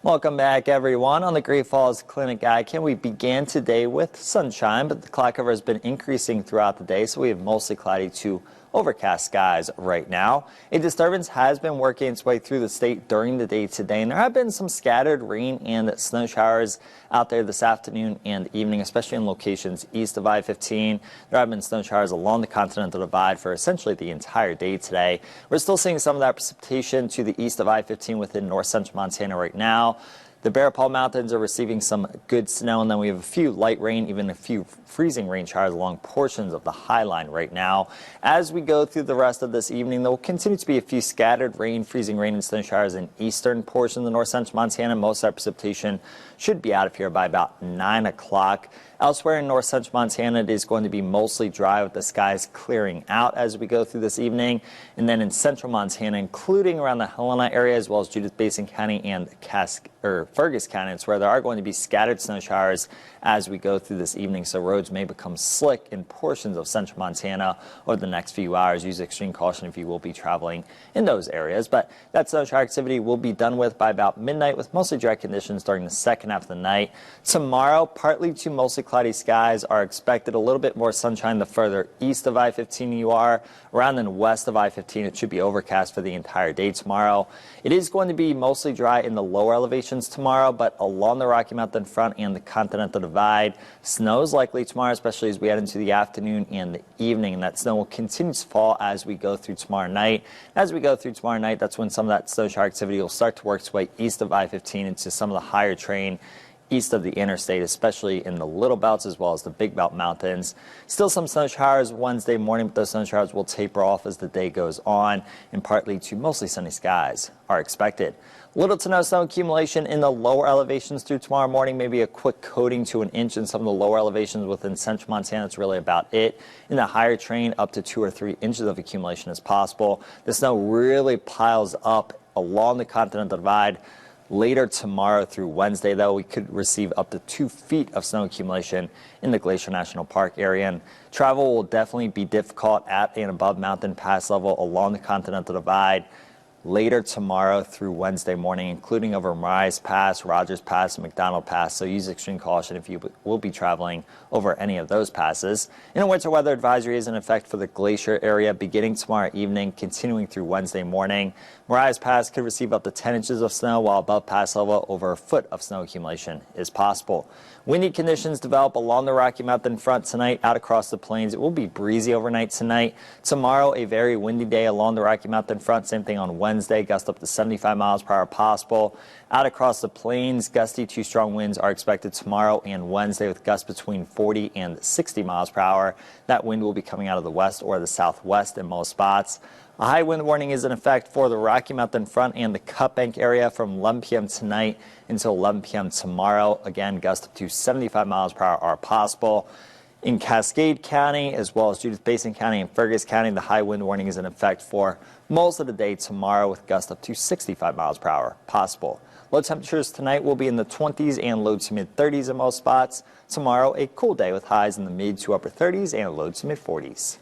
Welcome back, everyone. On the Great Falls Clinic Icon, we began today with sunshine, but the cloud cover has been increasing throughout the day, so we have mostly cloudy to overcast skies right now. A disturbance has been working its way through the state during the day today, and there have been some scattered rain and snow showers out there this afternoon and evening, especially in locations east of I-15. There have been snow showers along the Continental Divide for essentially the entire day today. We're still seeing some of that precipitation to the east of I-15 within north central Montana right now. The Bear Paw Mountains are receiving some good snow, and then we have a few light rain, even a few freezing rain showers along portions of the High Line right now. As we go through the rest of this evening, there will continue to be a few scattered rain, freezing rain, and snow showers in eastern portions of the north central Montana. Most of that precipitation should be out of here by about 9 o'clock. Elsewhere in north central Montana, it is going to be mostly dry with the skies clearing out as we go through this evening. And then in central Montana, including around the Helena area, as well as Judith Basin County and Fergus County, it's where there are going to be scattered snow showers as we go through this evening. So roads may become slick in portions of central Montana over the next few hours. Use extreme caution if you will be traveling in those areas. But that snow shower activity will be done with by about midnight, with mostly dry conditions during the second half of the night. Tomorrow, partly to mostly cloudy skies are expected. A little bit more sunshine the further east of I-15 you are. Around and west of I-15, it should be overcast for the entire day tomorrow. It is going to be mostly dry in the lower elevations tomorrow, but along the Rocky Mountain front and the Continental Divide, snow is likely tomorrow, especially as we head into the afternoon and the evening. And that snow will continue to fall as we go through tomorrow night. As we go through tomorrow night, that's when some of that snow shower activity will start to work its way east of I-15 into some of the higher terrain east of the interstate, especially in the Little Belts as well as the Big Belt Mountains. Still some snow showers Wednesday morning, but those snow showers will taper off as the day goes on, and partly to mostly sunny skies are expected. Little to no snow accumulation in the lower elevations through tomorrow morning, maybe a quick coating to an inch in some of the lower elevations within central Montana. That's really about it. In the higher terrain, up to 2 or 3 inches of accumulation is possible. The snow really piles up along the Continental Divide. Later tomorrow through Wednesday, though, we could receive up to 2 feet of snow accumulation in the Glacier National Park area. And travel will definitely be difficult at and above mountain pass level along the Continental Divide later tomorrow through Wednesday morning, including over Marias Pass, Rogers Pass, and McDonald Pass. So use extreme caution if you will be traveling over any of those passes. And a winter weather advisory is in effect for the glacier area beginning tomorrow evening, continuing through Wednesday morning. Marias Pass could receive up to 10 inches of snow, while above pass level over a foot of snow accumulation is possible. Windy conditions develop along the Rocky Mountain front tonight out across the plains. It will be breezy overnight tonight. Tomorrow, a very windy day along the Rocky Mountain front. Same thing on Wednesday, gust up to 75 miles per hour possible. Out across the plains, gusty to strong winds are expected tomorrow and Wednesday, with gusts between 40 and 60 miles per hour. That wind will be coming out of the west or the southwest in most spots. A high wind warning is in effect for the Rocky Mountain front and the Cut Bank area from 11 p.m. tonight until 11 p.m. tomorrow. Again, gusts up to 75 miles per hour are possible. In Cascade County, as well as Judith Basin County and Fergus County, the high wind warning is in effect for most of the day tomorrow, with gusts up to 65 miles per hour possible. Low temperatures tonight will be in the 20s and low to mid 30s in most spots. Tomorrow, a cool day with highs in the mid to upper 30s and low to mid 40s.